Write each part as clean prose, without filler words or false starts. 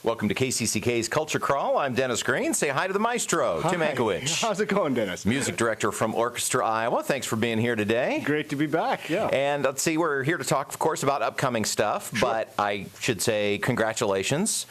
Welcome to KCCK's Culture Crawl. I'm Dennis Green. Say hi to the maestro, Tim Ankowich. How's it going, Dennis? Music director from Orchestra Iowa. Thanks for being here today. Great to be back, yeah. And let's see, we're here to talk, of course, about upcoming stuff, Sure. but I should say congratulations,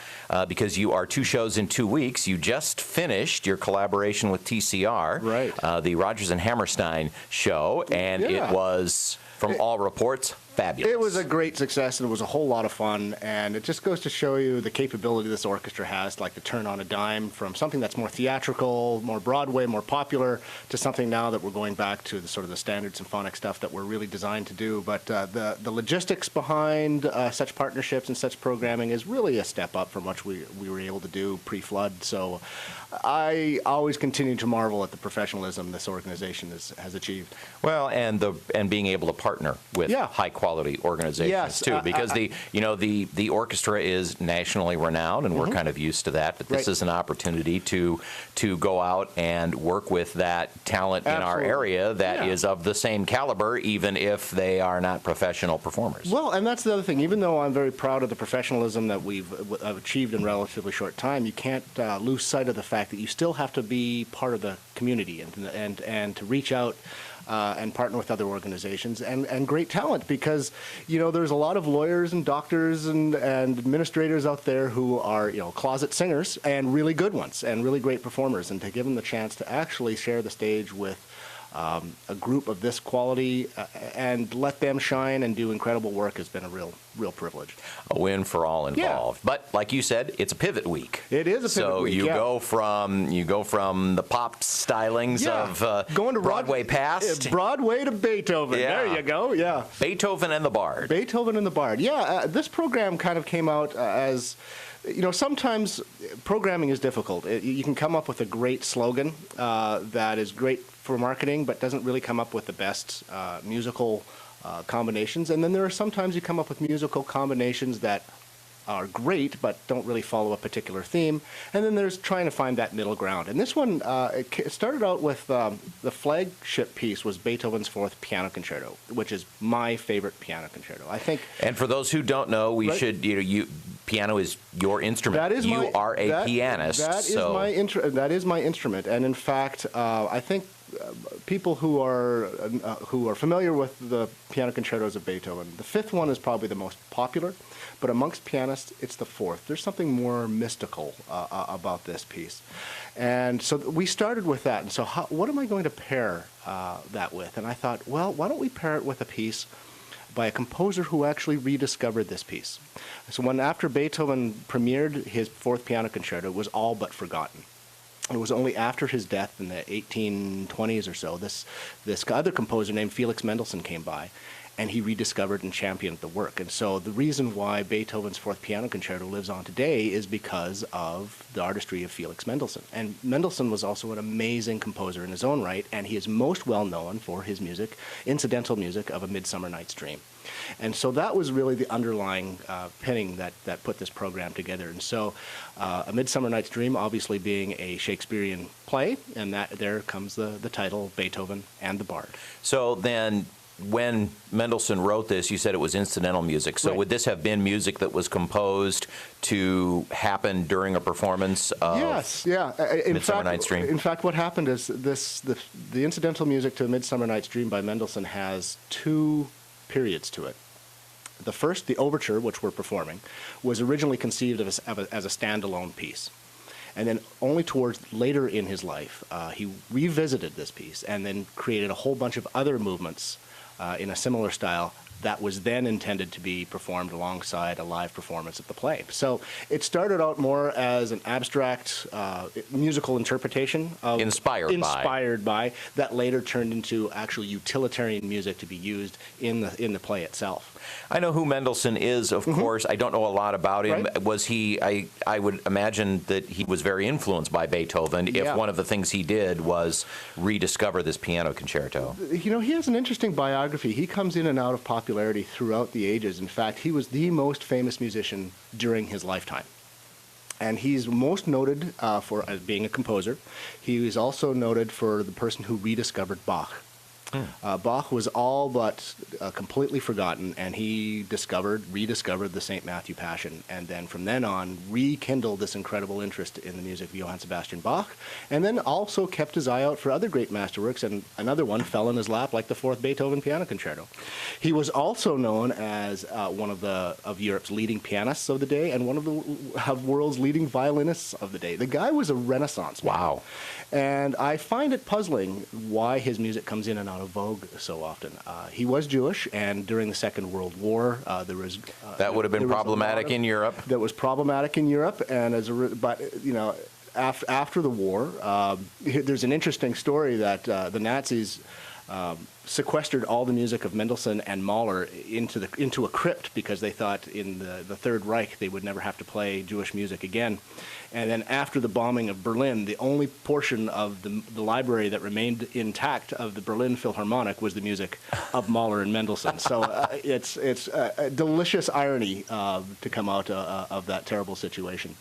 because you are 2 shows in 2 weeks. You just finished your collaboration with TCR, Right. The Rodgers and Hammerstein show, and Yeah. it was, from all reports, fabulous. It was a great success, and it was a whole lot of fun, and it just goes to show you the capability this orchestra has, like to turn on a dime from something that's more theatrical, more Broadway, more popular, to something now that we're going back to the sort of the standard symphonic stuff that we're really designed to do. But the logistics behind such partnerships and such programming is really a step up from what we were able to do pre-flood. So I always continue to marvel at the professionalism this organization has achieved. Well, and being able to partner with high quality organizations Yes, too, because the orchestra is nationally renowned, and we're kind of used to that. But this is an opportunity to go out and work with that talent in our area that is of the same caliber, even if they are not professional performers. Well, and that's the other thing. Even though I'm very proud of the professionalism that we've achieved in relatively short time, you can't lose sight of the fact that you still have to be part of the community and to reach out and partner with other organizations and great talent, because there's a lot of lawyers and doctors and administrators out there who are closet singers, and really good ones and really great performers, and to give them the chance to actually share the stage with a group of this quality and let them shine and do incredible work has been a real privilege. A win for all involved. Yeah. But like you said, it's a pivot week. It is a pivot week. So you go from the pop stylings of going to Broadway past Broadway to Beethoven. Yeah. There you go. Yeah. Beethoven and the Bard. Beethoven and the Bard. Yeah. This program kind of came out as. Sometimes programming is difficult. You can come up with a great slogan that is great for marketing, but doesn't really come up with the best musical combinations. And then there are sometimes you come up with musical combinations that are great, but don't really follow a particular theme. And then there's trying to find that middle ground. And this one, it started out with the flagship piece was Beethoven's Fourth Piano Concerto, which is my favorite piano concerto, I think. And for those who don't know, we should, piano is your instrument. That is you are a pianist. That is my instrument. And in fact, I think people who are familiar with the piano concertos of Beethoven, the fifth one is probably the most popular, but amongst pianists, it's the fourth. There's something more mystical about this piece. And so we started with that. And so what am I going to pair that with? And I thought, well, why don't we pair it with a piece by a composer who actually rediscovered this piece. So after Beethoven premiered his Fourth Piano Concerto, it was all but forgotten. It was only after his death in the 1820s or so, this other composer named Felix Mendelssohn came by, and he rediscovered and championed the work. And so the reason why Beethoven's Fourth Piano Concerto lives on today is because of the artistry of Felix Mendelssohn. And Mendelssohn was also an amazing composer in his own right, and he is most well known for his music, incidental music of A Midsummer Night's Dream. And so that was really the underlying pinning that put this program together. And so A Midsummer Night's Dream obviously being a Shakespearean play, and there comes the title, Beethoven and the Bard. So then, when Mendelssohn wrote this, you said it was incidental music. So would this have been music that was composed to happen during a performance of Midsummer Night's Dream? In fact, what happened is the incidental music to A Midsummer Night's Dream by Mendelssohn has 2 periods to it. The first, the overture, which we're performing, was originally conceived as a standalone piece. And then only towards later in his life, he revisited this piece and then created a whole bunch of other movements in a similar style that was then intended to be performed alongside a live performance of the play. So it started out more as an abstract musical interpretation of inspired by that later turned into actual utilitarian music to be used in the play itself. I know who Mendelssohn is, of course. I don't know a lot about him. Right. Was he? I would imagine that he was very influenced by Beethoven. If one of the things he did was rediscover this piano concerto. He has an interesting biography. He comes in and out of popularity throughout the ages. In fact, he was the most famous musician during his lifetime. And he's most noted for being a composer. He was also noted for the person who rediscovered Bach. Bach was all but completely forgotten, and he rediscovered the St. Matthew Passion, and then from then on rekindled this incredible interest in the music of Johann Sebastian Bach, and then also kept his eye out for other great masterworks, and another one fell in his lap, like the Fourth Beethoven Piano Concerto. He was also known as one of Europe's leading pianists of the day, and one of the world's leading violinists of the day. The guy was a Renaissance man. Wow. And I find it puzzling why his music comes in and out of vogue so often. He was Jewish, and during the Second World War, there was that would have been problematic in Europe. That was problematic in Europe, and but you know, after the war, there's an interesting story that the Nazis sequestered all the music of Mendelssohn and Mahler into a crypt because they thought in the Third Reich they would never have to play Jewish music again. And then after the bombing of Berlin, the only portion of the library that remained intact of the Berlin Philharmonic was the music of Mahler and Mendelssohn. So it's a delicious irony to come out of that terrible situation.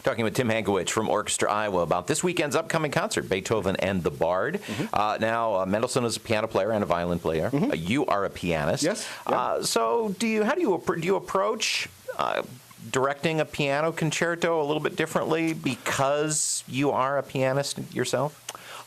Talking with Tim Hankewich from Orchestra Iowa about this weekend's upcoming concert, Beethoven and the Bard. Now, Mendelssohn is a piano player and a violin player. You are a pianist. Yes. So, how do you approach directing a piano concerto a little bit differently because you are a pianist yourself?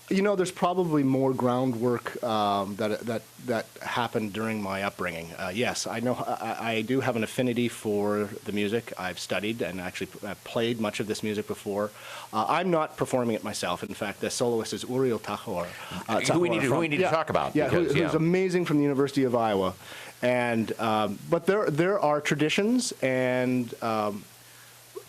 You know, there's probably more groundwork that happened during my upbringing. Yes, I know I do have an affinity for the music. I've studied and actually played much of this music before. I'm not performing it myself. In fact, the soloist is Uriel Tahor. Who we need to talk about. Yeah, who's amazing from the University of Iowa. And but there are traditions and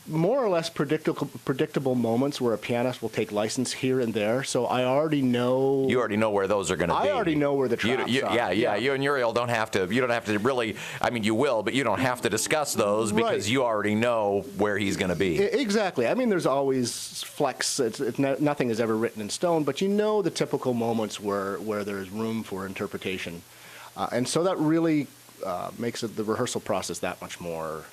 more or less predictable moments where a pianist will take license here and there. So I already know. You already know where those are going to be. I already know where the traps are. Yeah. You and Uriel don't have to. You don't have to really. I mean, you will, but you don't have to discuss those because you already know where he's going to be. Exactly. I mean, there's always flex. Nothing is ever written in stone, but you know the typical moments where there's room for interpretation, and so that really makes the rehearsal process that much more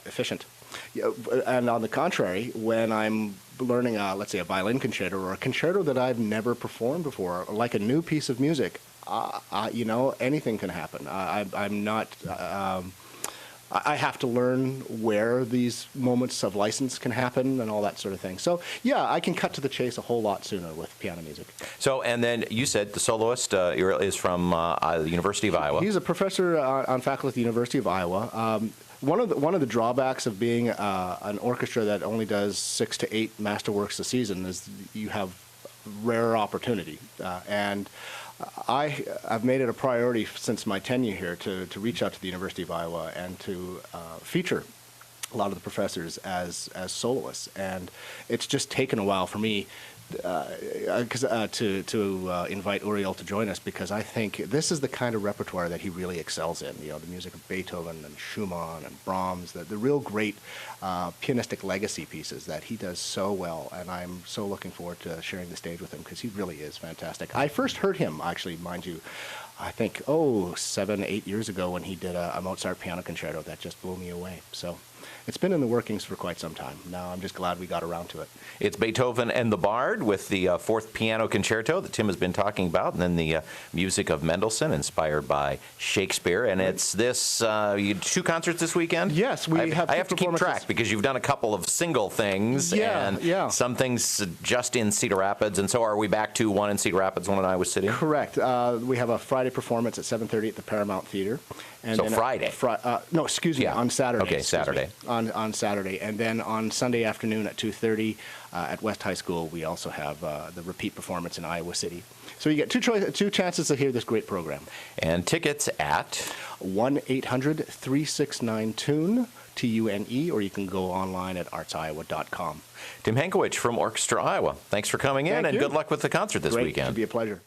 efficient. Yeah, and on the contrary, when I'm learning, let's say, a violin concerto or a concerto that I've never performed before, like a new piece of music, you know, anything can happen. I'm not. I have to learn where these moments of license can happen and all that sort of thing. So, yeah, I can cut to the chase a whole lot sooner with piano music. So, and then you said the soloist is from the University of Iowa. He's a professor on faculty at the University of Iowa. One of the drawbacks of being an orchestra that only does 6 to 8 masterworks a season is you have rare opportunity, and I've made it a priority since my tenure here to reach out to the University of Iowa and to feature a lot of the professors as soloists, and it's just taken a while for me to invite Uriel to join us, because I think this is the kind of repertoire that he really excels in. You know, the music of Beethoven and Schumann and Brahms, the real great pianistic legacy pieces that he does so well, and I'm so looking forward to sharing the stage with him because he really is fantastic. I first heard him, actually, mind you, I think, 7, 8 years ago when he did a Mozart piano concerto that just blew me away. So it's been in the workings for quite some time. Now I'm just glad we got around to it. It's Beethoven and the Bard with the Fourth Piano Concerto that Tim has been talking about, and then the music of Mendelssohn inspired by Shakespeare. And it's this, you 2 concerts this weekend? Yes, we have. I have to keep track because you've done a couple of single things and some things just in Cedar Rapids. And so are we back to one in Cedar Rapids, one in Iowa City? Correct. We have a Friday performance at 7:30 at the Paramount Theater. And so Friday? No, excuse me, on Saturday. Okay, Saturday. On Saturday. And then on Sunday afternoon at 2:30 at West High School, we also have the repeat performance in Iowa City. So you get two chances to hear this great program. And tickets at? 1-800-369-TUNE, TUNE, or you can go online at artsiowa.com. Tim Hankewich from Orchestra Iowa. Thanks for coming in, and good luck with the concert this weekend. It'll be a pleasure.